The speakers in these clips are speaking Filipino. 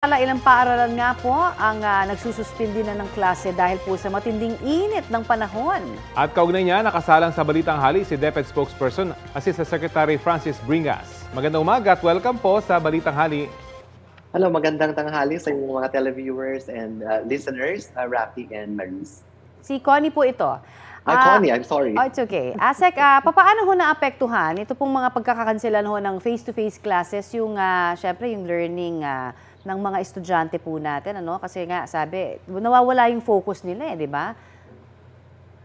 Ilang paaralan nga po ang nagsususpindi na ng klase dahil po sa matinding init ng panahon. At kaugnay niya, nakasalang sa Balitang Hali si DepEd spokesperson, Assistant Secretary Francis Bringas. Magandang umaga at welcome po sa Balitang Hali. Hello, magandang tanghali sa inyong mga televiewers and listeners, Rafi and Maris. Si Connie po ito. Connie, I'm sorry. Oh, it's okay. Asek, papaano ho naapektuhan ito pong mga pagkakakanselan ho ng face-to-face classes, yung syempre yung learning ng mga estudyante po natin, ano? Kasi nga sabi, nawawala yung focus nila, di ba?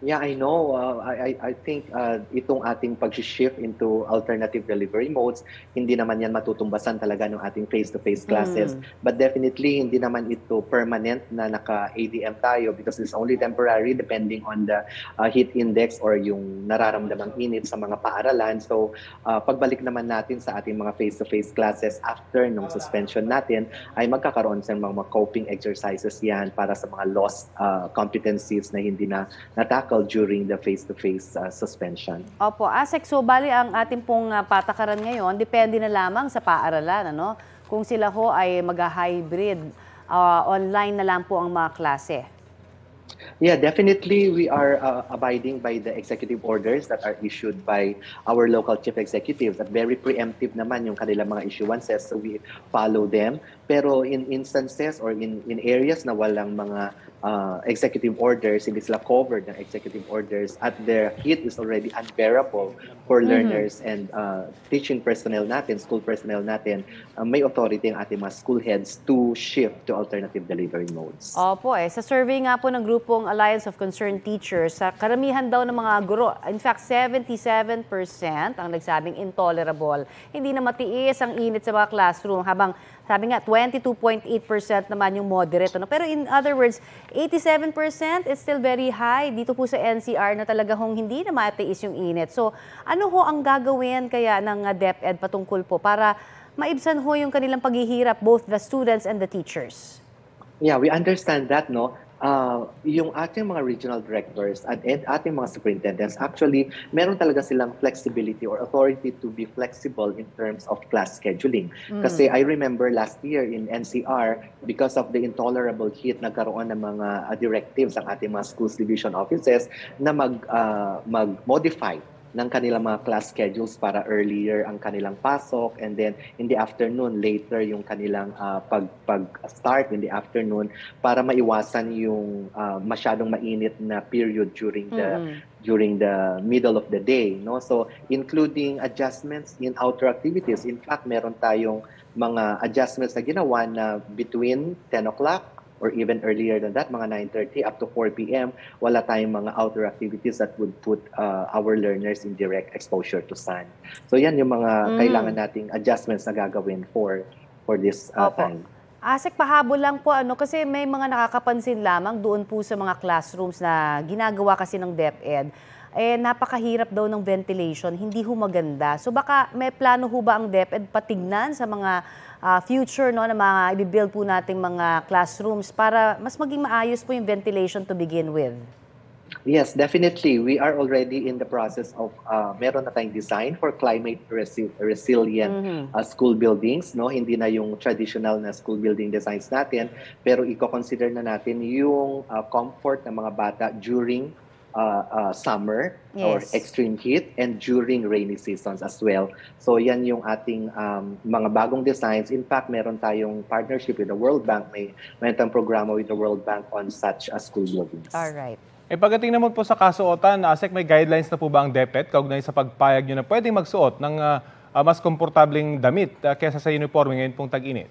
Yeah, I know. I think itong ating pag-shift into alternative delivery modes, hindi naman yan matutumbasan talaga ng ating face-to-face classes. But definitely, hindi naman ito permanent na naka-ADM tayo because it's only temporary depending on the heat index or yung nararamdamang init sa mga paaralan. So, pagbalik naman natin sa ating mga face-to-face classes after nung suspension natin, ay magkakaroon sa mga coping exercises yan para sa mga lost competencies na hindi na natakal during the face-to-face suspension. Opo, Asek, so bali ang ating pong patakaran ngayon, depende na lamang sa paaralan, ano? Kung sila ho ay mag-hybrid, online na lang po ang mga klase. Yeah, definitely we are abiding by the executive orders that are issued by our local chief executives at very preemptive naman yung kanilang mga issuances, so we follow them. Pero in instances or in areas na walang mga executive orders, hindi sila covered ng executive orders at their heat is already unbearable for learners and teaching personnel natin, school personnel natin, may authority ang ating mga school heads to shift to alternative delivery modes. Opo, sa survey nga po ng grupong Alliance of Concerned Teachers, sa karamihan daw ng mga guro, in fact 77% ang nagsabing intolerable. Hindi na matiis ang init sa mga classroom, habang sabi nga 22.8% naman yung moderate. Ano? Pero in other words, 87% is still very high dito po sa NCR na talaga hong hindi na matiis yung init. So ano ho ang gagawin kaya ng DepEd patungkol po para maibsan ho yung kanilang paghihirap, both the students and the teachers? Yeah, we understand that, no? Yung ating mga regional directors at ating mga superintendents, actually, meron talaga silang flexibility or authority to be flexible in terms of class scheduling. Kasi I remember last year in NCR, because of the intolerable heat, nagkaroon ng mga directives ang ating mga schools division offices na mag-modify ng kanilang mga class schedules para earlier ang kanilang pasok, and then in the afternoon, later yung kanilang pag-start in the afternoon para maiwasan yung masyadong mainit na period during the middle of the day, no? So including adjustments in outdoor activities. In fact, meron tayong mga adjustments na ginawa na between 10 o'clock or even earlier than that, mga 9:30 up to 4 p.m., wala tayong mga outdoor activities that would put our learners in direct exposure to sun. So yan yung mga kailangan nating adjustments na gagawin for this time. Asek, pahabol lang po, ano, kasi may mga nakakapansin lamang doon po sa mga classrooms na ginagawa kasi ng DepEd, napakahirap daw ng ventilation, hindi ho maganda. So baka may plano ho ba ang DepEd patignan sa mga future, no, na mga i-build po nating mga classrooms para mas maging maayos po yung ventilation to begin with? Yes, definitely. We are already in the process of meron na tayong design for climate resilient school buildings, no? Hindi na yung traditional na school building designs natin, pero i-consider na natin yung comfort ng mga bata during summer or extreme heat and during rainy seasons as well. So yan yung ating mga bagong designs. In fact, meron tayong partnership with the World Bank. Meron tayong programa with the World Bank on such school buildings. Alright. Pagdating naman po sa kasuotan, Asek, may guidelines na po ba ang DepEd kaugnay sa pagpayag nyo na pwedeng magsuot ng mas komportabling damit kaysa sa uniforme ngayon pong tag-init?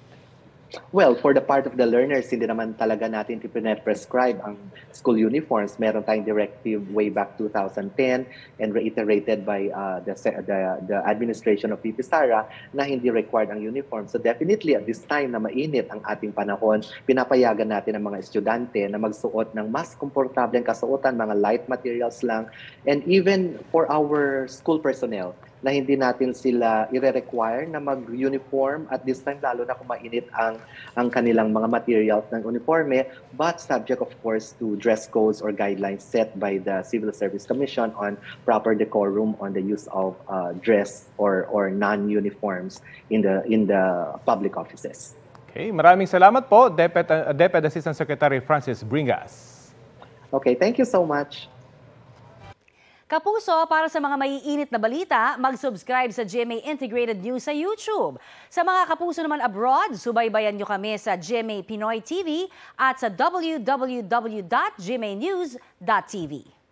Well, for the part of the learners, hindi naman talaga natin prescribe ang school uniforms. Meron tayong directive way back 2010 and reiterated by the administration of VP Sara na hindi required ang uniform. So definitely at this time na mainit ang ating panahon, pinapayagan natin ang mga estudyante na magsuot ng mas komportableng kasuotan, mga light materials lang, and even for our school personnel, na hindi natin sila i-require na mag-uniform at this time, lalo na kung mainit ang kanilang mga materials ng uniforme, but subject of course to dress codes or guidelines set by the Civil Service Commission on proper decorum on the use of dress or non-uniforms in the public offices. Okay, maraming salamat po, DepEd Assistant Secretary Francis Bringas. Okay, thank you so much. Kapuso, para sa mga maiinit na balita, mag-subscribe sa GMA Integrated News sa YouTube. Sa mga kapuso naman abroad, subaybayan nyo kami sa GMA Pinoy TV at sa www.gmanews.tv.